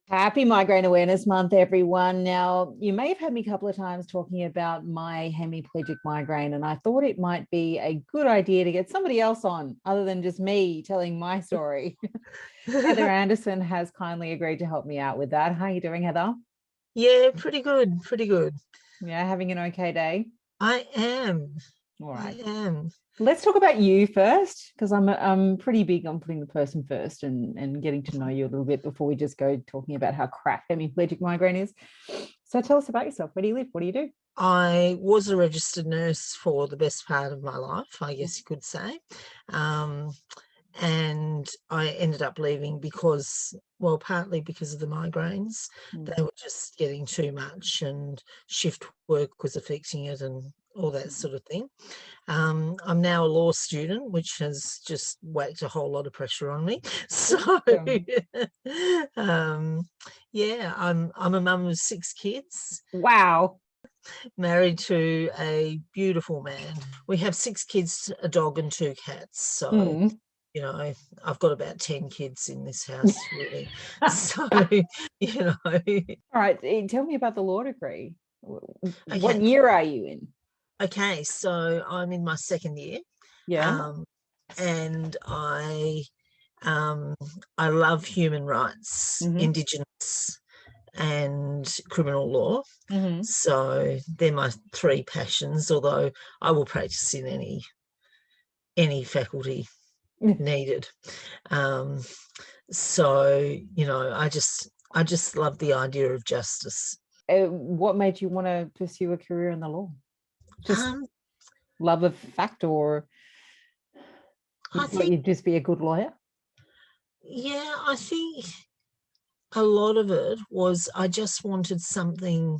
Happy Migraine Awareness Month, everyone. Now, you may have heard me a couple of times talking about my hemiplegic migraine, and I thought it might be a good idea to get somebody else on other than just me telling my story. Heather Anderson has kindly agreed to help me out with that. How are you doing, Heather? Yeah, pretty good, pretty good. Yeah, having an okay day? I am. All I right. am. Let's talk about you first, because I'm pretty big on putting the person first and getting to know you a little bit before we just go talking about how crap hemiplegic migraine is. So tell us about yourself. Where do you live? What do you do? I was a registered nurse for the best part of my life, I guess you could say. Um, and I ended up leaving because, well, partly because of the migraines. Mm. They were just getting too much and shift work was affecting it and all that sort of thing. I'm now a law student, which has just whacked a whole lot of pressure on me. So, um, yeah, I'm a mum of 6 kids, Wow. married to a beautiful man. We have 6 kids, a dog, and 2 cats. So, Mm. I've got about 10 kids in this house, really. So, you know, All right. Tell me about the law degree. What okay, year are you in? okay. So I'm in my second year, Yeah. um, and I love human rights, Mm-hmm. Indigenous and criminal law. Mm-hmm. So they're my three passions, although I will practice in any faculty needed. Um, so, I just love the idea of justice. What made you want to pursue a career in the law? Just Um, love of fact, or you I thought think, you'd just be a good lawyer? yeah, I think a lot of it was I just wanted something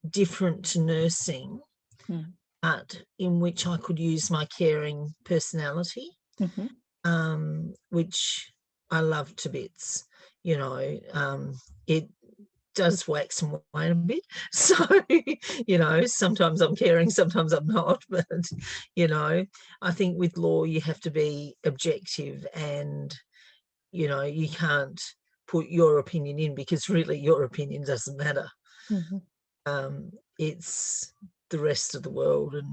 different to nursing, Mm. but in which I could use my caring personality, Mm-hmm. which I love to bits. It does wax and wane a bit. So, sometimes I'm caring, sometimes I'm not. But, I think with law, you have to be objective and, you can't put your opinion in because really your opinion doesn't matter. Mm-hmm. It's the rest of the world and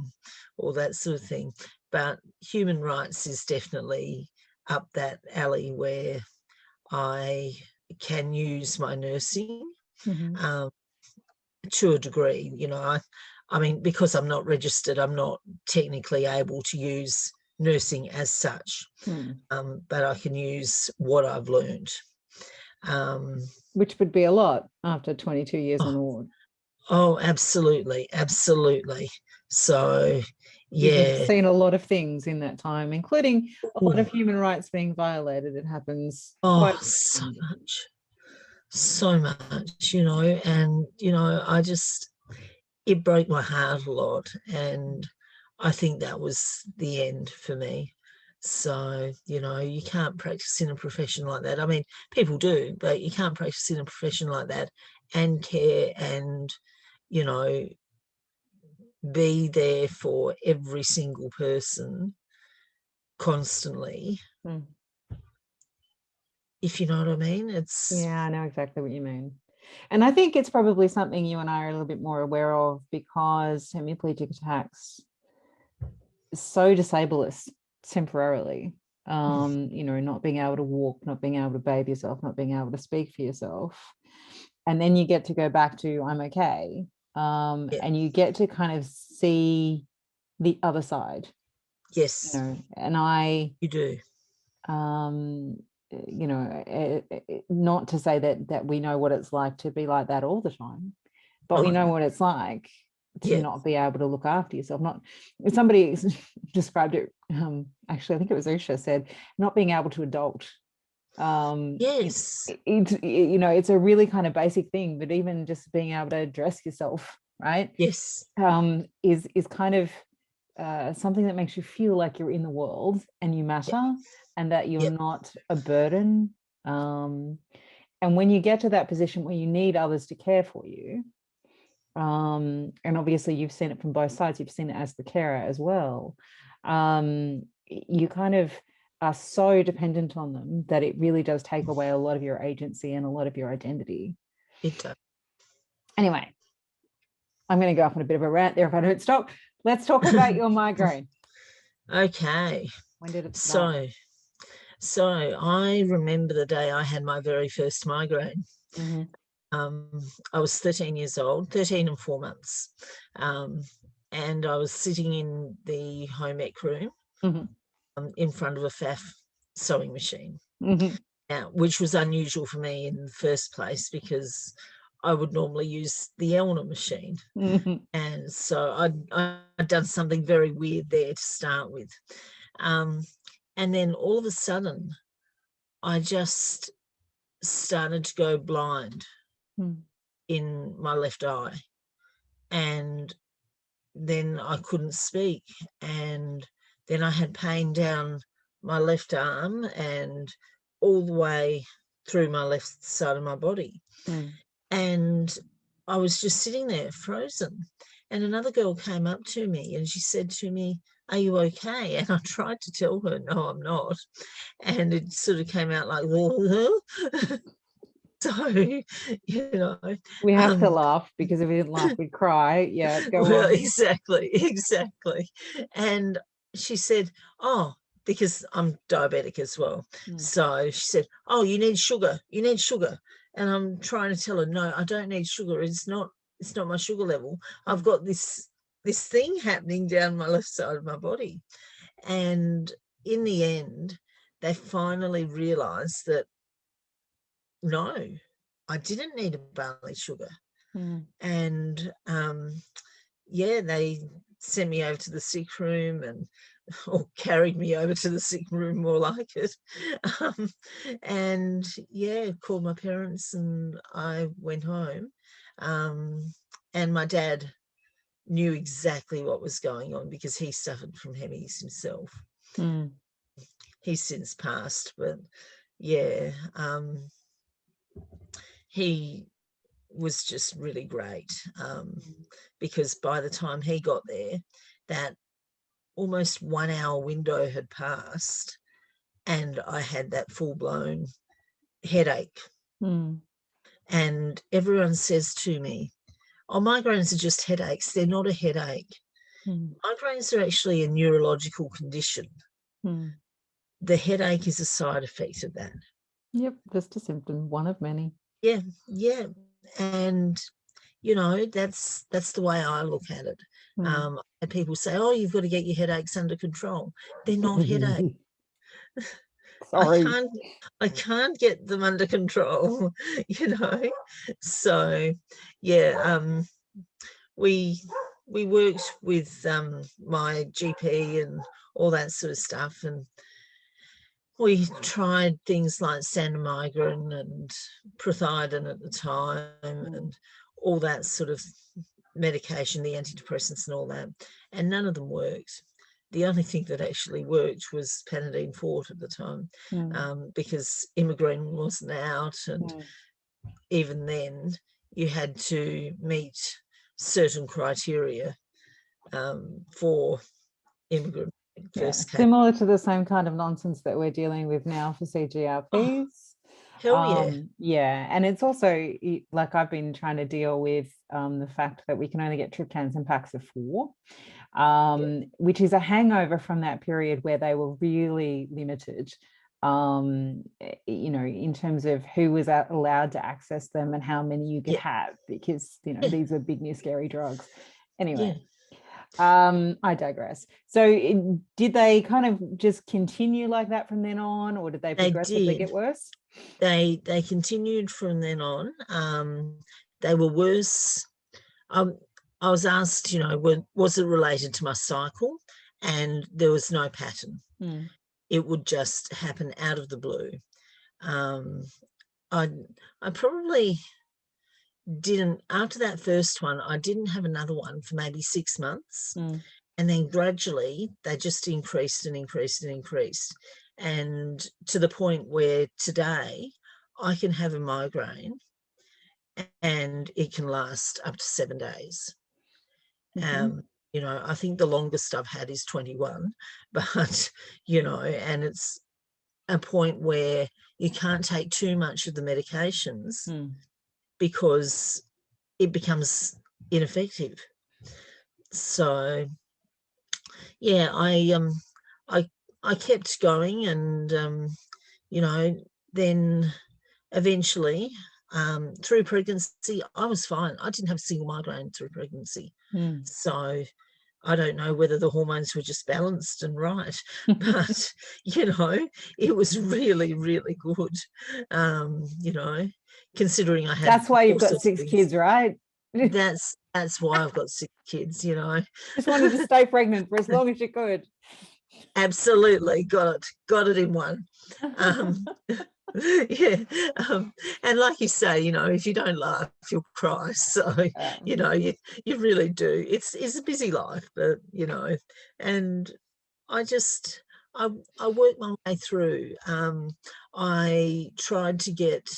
all that sort of thing. But human rights is definitely up that alley where I can use my nursing Mm-hmm. um, to a degree. I mean, because I'm not registered, I'm not technically able to use nursing as such, Mm. but I can use what I've learned. Um, Which would be a lot after 22 years on oh, the ward. oh, absolutely, absolutely. So, You've yeah. seen a lot of things in that time, including a lot Ooh, of human rights being violated. It happens quite oh, so much, and it broke my heart a lot, and I think that was the end for me. So, you can't practice in a profession like that. I mean, people do, but you can't practice in a profession like that and care and, you know, be there for every single person constantly, Mm. if you know what I mean. It's, Yeah, I know exactly what you mean. And I think it's probably something you and I are a little bit more aware of because hemiplegic attacks so disable us temporarily. Not being able to walk, not being able to bathe yourself, not being able to speak for yourself. And then you get to go back to I'm okay. yeah, And you get to kind of see the other side, yes, and I you do. um not to say that we know what it's like to be like that all the time, but we Oh, know what it's like to yeah, not be able to look after yourself. Not somebody described it, actually I think it was Usha said, not being able to adult. yes, It's a really kind of basic thing, but even just being able to dress yourself, right, yes, is kind of something that makes you feel like you're in the world and you yep, matter, and that you're yep, not a burden. Um, and when you get to that position where you need others to care for you, and obviously you've seen it from both sides, you've seen it as the carer as well, you kind of are so dependent on them that it really does take away a lot of your agency and a lot of your identity. It does. Anyway, I'm going to go off on a bit of a rant there if I don't stop. Let's talk about your migraine. Okay. When did it start? So I remember the day I had my very first migraine. Mm-hmm. I was 13 years old, 13 and 4 months. And I was sitting in the home ec room in front of a FAF sewing machine, which was unusual for me in the first place because I would normally use the Elna machine. And so I'd done something very weird there to start with. And then all of a sudden, I just started to go blind in my left eye. And then I couldn't speak. And then I had pain down my left arm and all the way through my left side of my body. And I was just sitting there frozen. And another girl came up to me and she said to me, "Are you okay?" And I tried to tell her, "No, I'm not." And it sort of came out like, so, you know. We have to laugh because if we didn't laugh, we'd cry. Yeah, go well, on. Exactly. And she said, "Oh," because I'm diabetic as well. So she said, "Oh, you need sugar. You need sugar." And I'm trying to tell her, "No, I don't need sugar. It's not my sugar level. I've got this thing happening down my left side of my body." And in the end, they finally realized that, no, I didn't need a barley sugar. And they sent me over to the sick room or carried me over to the sick room, more like it. And called my parents and I went home. And my dad knew exactly what was going on because he suffered from hemis himself. He's since passed, but he was just really great because by the time he got there, that almost 1 hour window had passed and I had that full-blown headache. And everyone says to me, "Oh, migraines are just headaches." They're not a headache. Migraines are actually a neurological condition. The headache is a side effect of that. Yep, just a symptom, one of many. Yeah. And that's the way I look at it. And people say, "Oh, you've got to get your headaches under control." They're not headaches. Sorry. I can't get them under control, So we worked with my GP and all that sort of stuff, and we tried things like Migraine and Prothidin at the time and all that sort of medication, the antidepressants and all that, and none of them worked. The only thing that actually worked was Panadine Forte at the time, because Migraine wasn't out, and even then you had to meet certain criteria for Migraine. Similar to the same kind of nonsense that we're dealing with now for CGRPs. Hell yeah. And it's also like I've been trying to deal with the fact that we can only get triptans in packs of 4, which is a hangover from that period where they were really limited, in terms of who was allowed to access them and how many you could have, because these were big new scary drugs. Anyway. I digress. So did they kind of just continue like that from then on, or did they progressively get worse? They continued from then on. They were worse. I was asked, was it related to my cycle? And there was no pattern. It would just happen out of the blue. I probably didn't, after that first one, I didn't have another one for maybe 6 months. And then gradually they just increased and increased and increased. And to the point where today I can have a migraine and it can last up to 7 days. I think the longest I've had is 21, but, and a point where you can't take too much of the medications Mm. because it becomes ineffective. So yeah, I kept going, and you know, then eventually, through pregnancy, I was fine. I didn't have a single migraine through pregnancy. Mm. So I don't know whether the hormones were just balanced and right, but you know, it was really, really good. You know, considering I had That's why you've all got sorts of 6 things. kids, right? That's why I've got 6 kids, you know. Just wanted to stay pregnant for as long as you could. Absolutely, got it in one. Um, yeah, and like you say, you know, if you don't laugh, you'll cry. So, you know, you really do. It's a busy life, but you know, and I just I worked my way through. I tried to get.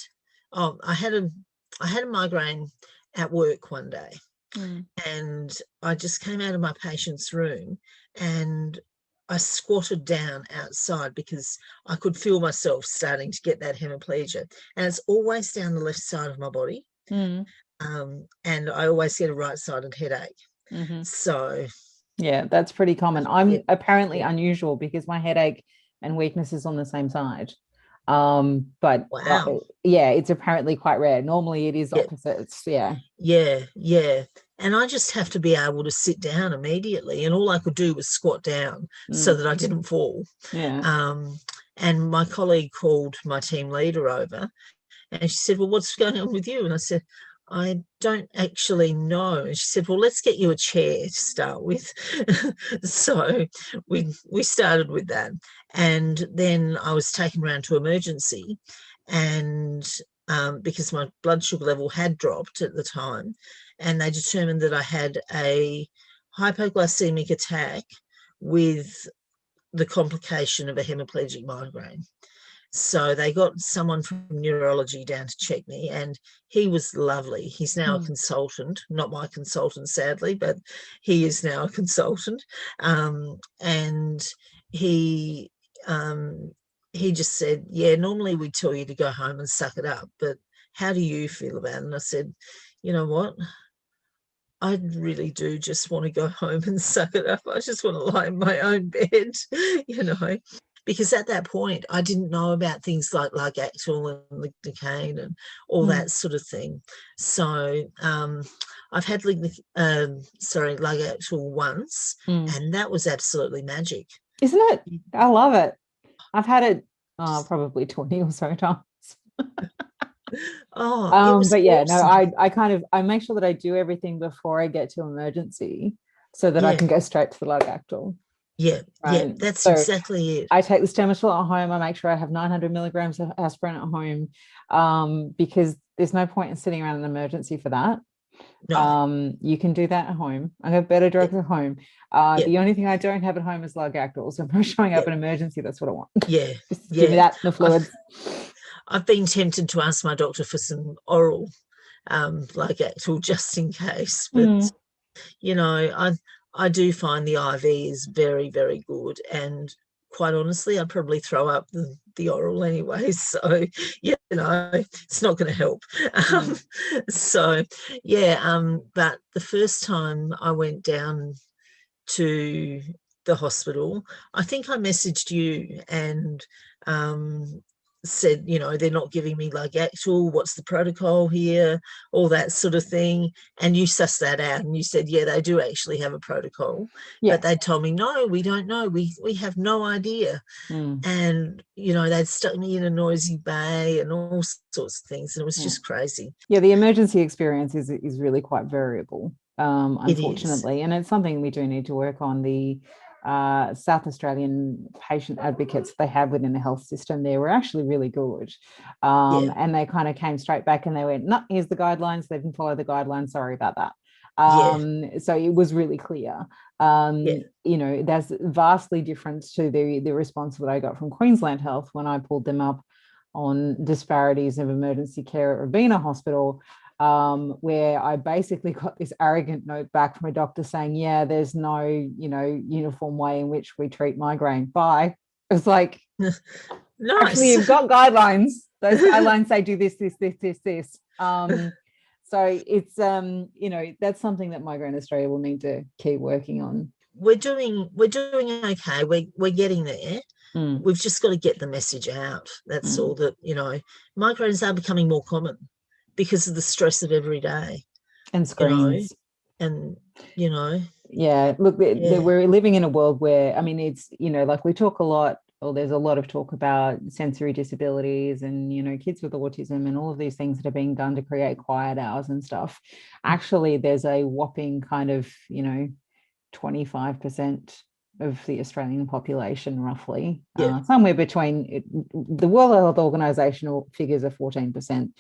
Oh, I had a migraine at work one day, Mm. and I just came out of my patient's room, and I squatted down outside because I could feel myself starting to get that hemiplegia, and it's always down the left side of my body, Mm. and I always get a right-sided headache. Mm-hmm. So Yeah, that's pretty common. yeah, I'm apparently yeah. unusual because my headache and weakness is on the same side. But Wow. yeah, it's apparently quite rare. Normally it is Yeah, opposites. Yeah. yeah. And I just have to be able to sit down immediately, and all I could do was squat down so Mm. that I didn't fall. Yeah. Um, and my colleague called my team leader over, and she said, well, what's going on with you? And I said, I don't actually know. And she said, well, let's get you a chair to start with. So we started with that. And then I was taken around to emergency, and because my blood sugar level had dropped at the time, and they determined that I had a hypoglycemic attack with the complication of a hemiplegic migraine. So they got someone from neurology down to check me, and he was lovely. He's now a Mm. consultant, not my consultant, sadly, but he is now a consultant. And he he just said, yeah, normally we tell you to go home and suck it up, but how do you feel about it? And I said, you know what? I really do just want to go home and suck it up. I just want to lie in my own bed, you know, because at that point I didn't know about things like Largactil and lidocaine and all Mm. that sort of thing. So I've had Largactil once, Mm. and that was absolutely magic. Isn't it? I love it. I've had it probably 20 or so times. Oh, it was But yeah, no, awesome. I make sure that I do everything before I get to emergency so that I Yeah, can go straight to the Largactil. yeah, yeah, Right. that's So exactly it. I take the Stemitol at home. I make sure I have 900 milligrams of aspirin at home, because there's no point in sitting around an emergency for that. No, You can do that at home. I have better yeah, drugs at home. yeah, The only thing I don't have at home is Largactil. So if I'm showing yeah, up in emergency, that's what I want. yeah, Just give me yeah. that in the I've fluids. I've been tempted to ask my doctor for some oral Largactil just in case, but Mm. you know, I do find the IV is very, very good, and quite honestly, I'd probably throw up the oral anyway. So you know, it's not going to help. Um, Mm. so yeah, but the first time I went down to the hospital, I think I messaged you and said, you know, they're not giving me Largactil. What's the protocol here? All that sort of thing. And you sussed that out, and you said, yeah, they do actually have a protocol. Yeah. But they told me, no, we don't know. We have no idea. Mm. And you know, they'd stuck me in a noisy bay and all sorts of things, and it was Yeah. just crazy. Yeah, the emergency experience is really quite variable, It is. unfortunately, and it's something we do need to work on. The South Australian patient advocates they have within the health system there were actually really good, Yeah, and they kind of came straight back and they went, "No, here's the guidelines. They didn't follow the guidelines. Sorry about that." yeah, So it was really clear. yeah, You know, there's vastly different to the response that I got from Queensland Health when I pulled them up on disparities of emergency care at Robina Hospital, where I basically got this arrogant note back from a doctor saying, yeah, there's no, uniform way in which we treat migraine. Bye. It was like, Actually, you've got guidelines. Those guidelines say do this, this, this, this, this. So it's that's something that Migraine Australia will need to keep working on. We're doing okay. We're getting there. We've just got to get the message out. That's all. That migraines are becoming more common because of the stress of every day and screens. Yeah, look, we're living in a world where, I mean, it's, like we talk a lot, or there's a lot of talk about sensory disabilities and, kids with autism and all of these things that are being done to create quiet hours and stuff. Actually, there's a whopping kind of, 25% of the Australian population, roughly, somewhere between the World Health Organization figures are 14%.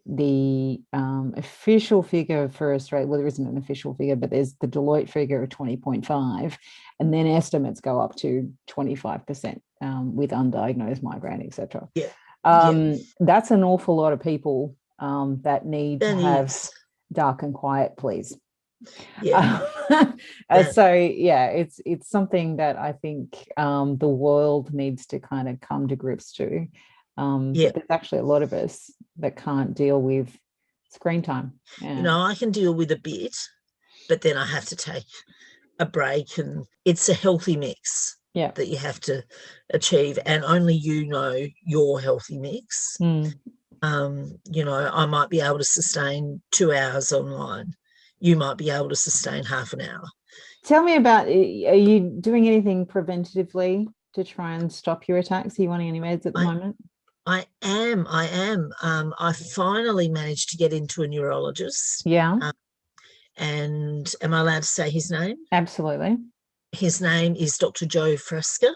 The official figure for Australia, well, there isn't an official figure, but there's the Deloitte figure of 20.5, and then estimates go up to 25% with undiagnosed migraine, etc. That's an awful lot of people that need to have dark and quiet, please. So it's something that I think the world needs to kind of come to grips to. But there's actually a lot of us that can't deal with screen time. I can deal with a bit, but then I have to take a break, and it's a healthy mix that you have to achieve, and only your healthy mix. I might be able to sustain 2 hours online. You might be able to sustain half an hour. Tell me about, are you doing anything preventatively to try and stop your attacks? Are you wanting any meds at the moment? I am. I finally managed to get into a neurologist. And am I allowed to say his name? Absolutely. His name is Dr. Joe Fresca,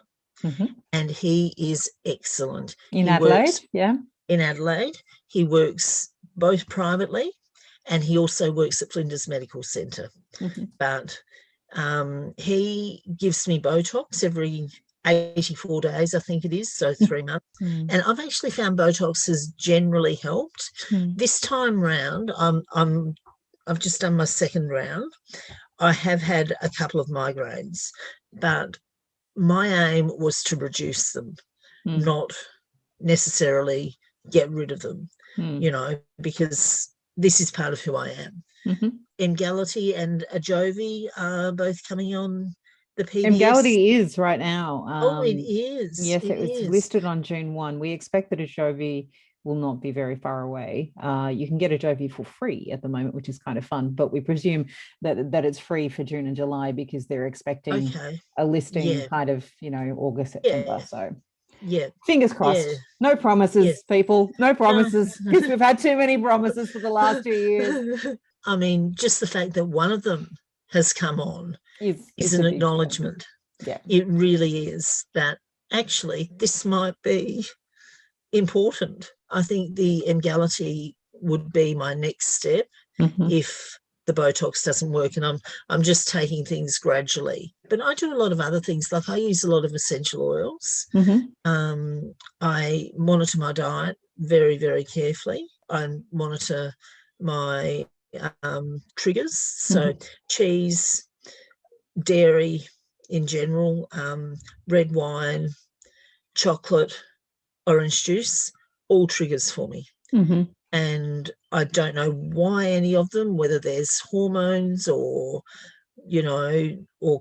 and he is excellent. In Adelaide? In Adelaide. He works both privately, and he also works at Flinders Medical Centre. But he gives me Botox every 84 days, I think it is, so 3 months. And I've actually found Botox has generally helped. This time round, I've just done my second round. I have had a couple of migraines, but my aim was to reduce them, not necessarily get rid of them, because this is part of who I am. Emgality and Ajovy are both coming on the PBS. Emgality is right now. It is. Yes, it was listed on June 1. We expect that Ajovy will not be very far away. You can get Ajovy for free at the moment, which is kind of fun, but we presume that it's free for June and July because they're expecting a listing kind of, August, September. So fingers crossed. No promises, people. No promises, because we've had too many promises for the last 2 years. I mean, just the fact that one of them has come on is an acknowledgement. It really is, that actually this might be important. I think the Emgality would be my next step if the Botox doesn't work, and I'm just taking things gradually. But I do a lot of other things, like I use a lot of essential oils. I monitor my diet very, very carefully. I monitor my triggers, so cheese, dairy in general, red wine, chocolate, orange juice, all triggers for me. And I don't know why any of them, whether there's hormones or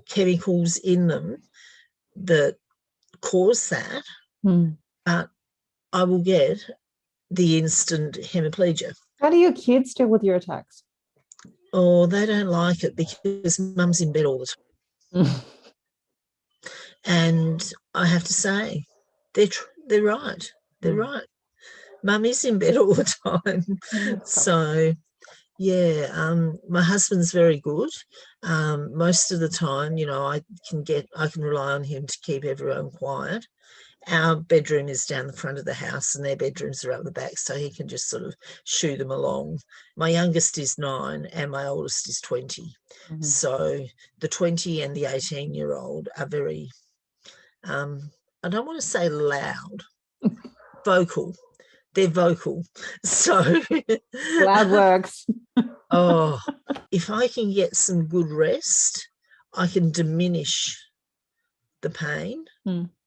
chemicals in them that cause that, but I will get the instant hemiplegia. How do your kids deal with your attacks? Oh, they don't like it because mum's in bed all the time. And I have to say, they're right. They're right. Mum is in bed all the time. So, my husband's very good. Most of the time, I can rely on him to keep everyone quiet. Our bedroom is down the front of the house and their bedrooms are up the back, so he can just sort of shoo them along. My youngest is 9 and my oldest is 20. So the 20 and the 18-year-old are very, I don't want to say loud, vocal. They're vocal. So loud works. If I can get some good rest, I can diminish the pain.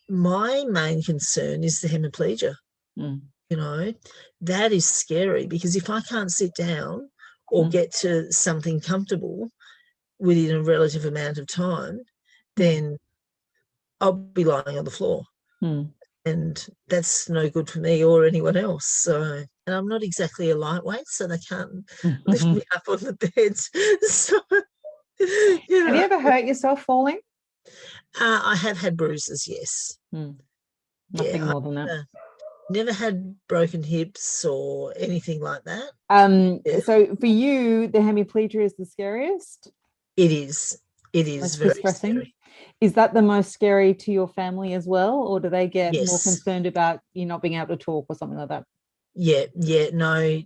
my main concern is the hemiplegia. Mm. You know, that is scary, because if I can't sit down or get to something comfortable within a relative amount of time, then I'll be lying on the floor. And that's no good for me or anyone else. So, and I'm not exactly a lightweight, so they can't lift me up on the bed. So, you know. Have you ever hurt yourself falling? I have had bruises, yes. Nothing more than that. Never had broken hips or anything like that. So for you, the hemiplegia is the scariest? It is. It is Most very distressing. scary. Is that the most scary to your family as well? Or do they get more Yes. concerned about you not being able to talk or something like that? Yeah, no,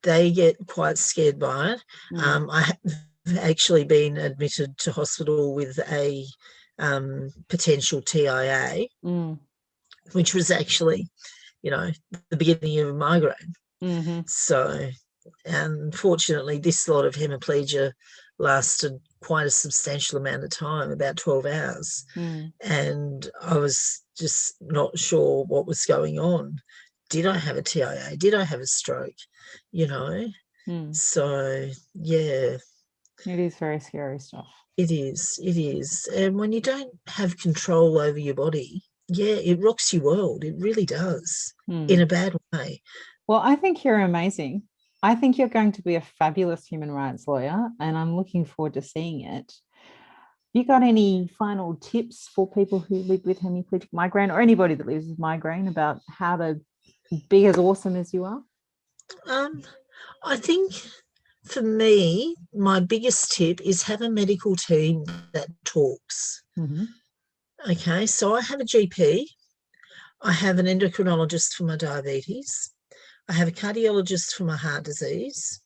they get quite scared by it. I have actually been admitted to hospital with a potential TIA, which was actually, the beginning of a migraine. So, unfortunately, this lot of hemiplegia lasted quite a substantial amount of time, about 12 hours. And I was just not sure what was going on. Did I have a TIA? Did I have a stroke? So, yeah. It is very scary stuff. It is. And when you don't have control over your body, yeah, it rocks your world. It really does, in a bad way. Well, I think you're amazing. I think you're going to be a fabulous human rights lawyer, and I'm looking forward to seeing it. You got any final tips for people who live with hemiplegic migraine, or anybody that lives with migraine, about how to be as awesome as you are? I think for me, my biggest tip is have a medical team that talks. Okay, so I have a GP. I have an endocrinologist for my diabetes. I have a cardiologist for my heart disease.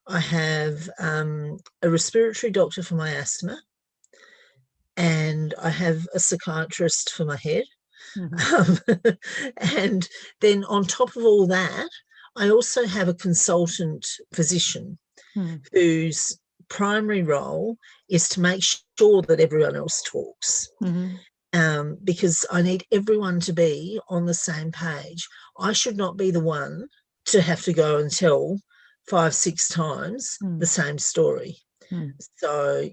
I have a respiratory doctor for my asthma. And I have a psychiatrist for my head. And then on top of all that, I also have a consultant physician whose primary role is to make sure that everyone else talks. Because I need everyone to be on the same page. I should not be the one to have to go and tell 5-6 times the same story. So,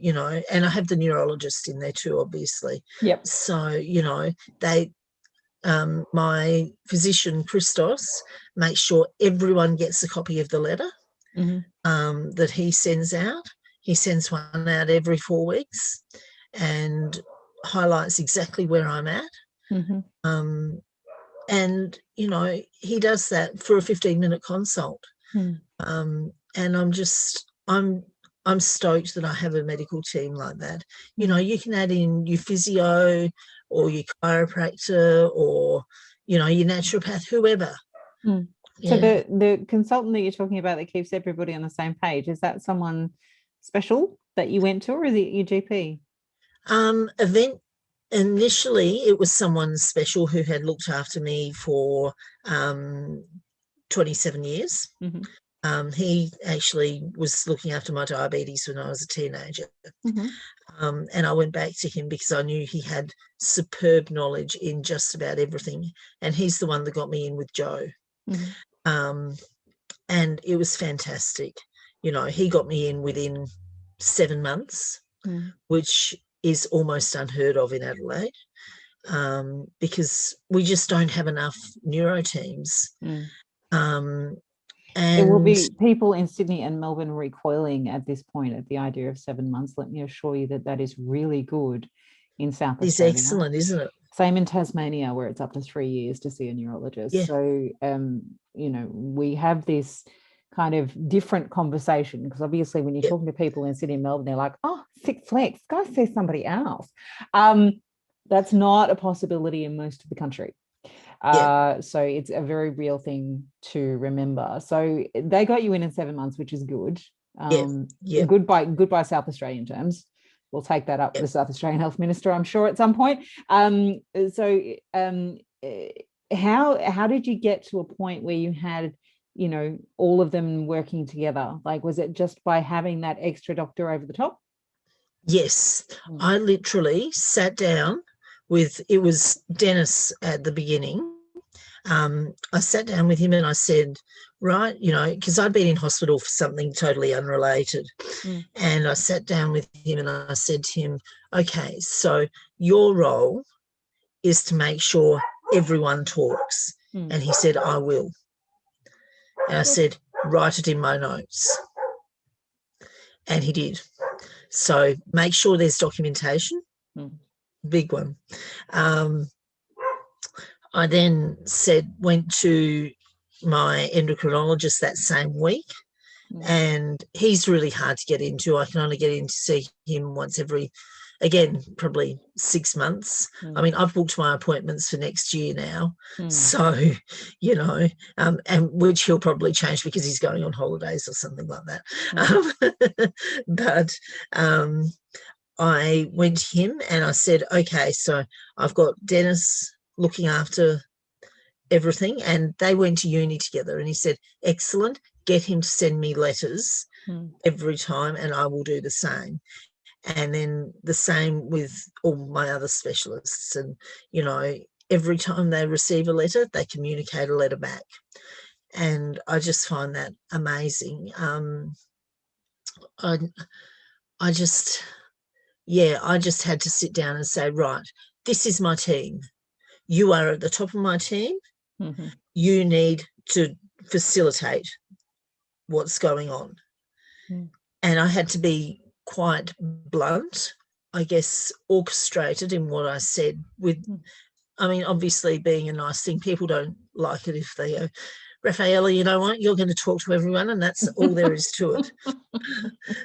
and I have the neurologist in there too, obviously. Yep. So, they, my physician, Christos, makes sure everyone gets a copy of the letter that he sends out. He sends one out every 4 weeks and highlights exactly where I'm at. And, he does that for a 15-minute consult. And I'm stoked that I have a medical team like that. You can add in your physio or your chiropractor or, your naturopath, whoever. So the consultant that you're talking about that keeps everybody on the same page, is that someone special that you went to, or is it your GP? Initially, it was someone special who had looked after me for 27 years. He actually was looking after my diabetes when I was a teenager. And I went back to him because I knew he had superb knowledge in just about everything. And he's the one that got me in with Joe. And it was fantastic. He got me in within 7 months, which is almost unheard of in Adelaide, because we just don't have enough neuro teams. And there will be people in Sydney and Melbourne recoiling at this point at the idea of 7 months. Let me assure you that is really good in South Australia. It's excellent, isn't it? Same in Tasmania, where it's up to 3 years to see a neurologist. Yeah. So, we have this kind of different conversation, because obviously when you're talking to people in Sydney and Melbourne, they're like, oh, sick flex, go see somebody else. That's not a possibility in most of the country. So it's a very real thing to remember. So they got you in 7 months, which is good. Goodbye South Australian terms. We'll take that up with the South Australian Health Minister, I'm sure, at some point. How did you get to a point where you had, all of them working together? Like, was it just by having that extra doctor over the top? Yes, I literally sat down it was Dennis at the beginning. I sat down with him and I said, right, because I'd been in hospital for something totally unrelated. And I sat down with him and I said to him, okay, so your role is to make sure everyone talks. And he said, I will. And I said, write it in my notes. And he did. So make sure there's documentation. Big one. I then went to my endocrinologist that same week, and he's really hard to get into. I can only get in to see him once every, again, probably 6 months. I mean, I've booked my appointments for next year now. So, and which he'll probably change because he's going on holidays or something like that. But I went to him and I said, okay, so I've got Dennis looking after everything, and they went to uni together, and he said, excellent, get him to send me letters every time and I will do the same. And then the same with all my other specialists, and every time they receive a letter, they communicate a letter back, and I just find that amazing. I just had to sit down and say, right, this is my team. You are at the top of my team. You need to facilitate what's going on. And I had to be quite blunt, I guess, orchestrated in what I said with, I mean, obviously being a nice thing. People don't like it if they go, Raffaella, you know what, you're going to talk to everyone, and that's all there is to it.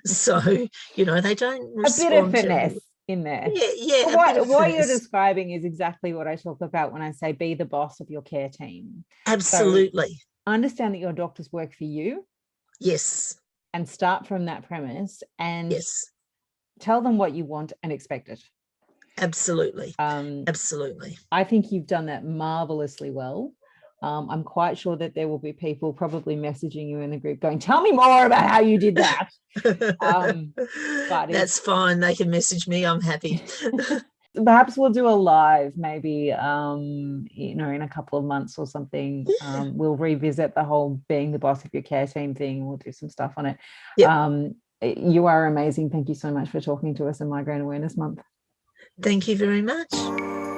So, they don't respond. A bit of finesse in there. Yeah. What you're describing is exactly what I talk about when I say be the boss of your care team. Absolutely. So understand that your doctors work for you. Yes. And start from that premise and tell them what you want and expect it. Absolutely. Absolutely. I think you've done that marvelously well. I'm quite sure that there will be people probably messaging you in the group going, tell me more about how you did that. But that's fine. They can message me. I'm happy. Perhaps we'll do a live maybe, in a couple of months or something. We'll revisit the whole being the boss of your care team thing. We'll do some stuff on it. You are amazing. Thank you so much for talking to us in Migraine Awareness Month. Thank you very much.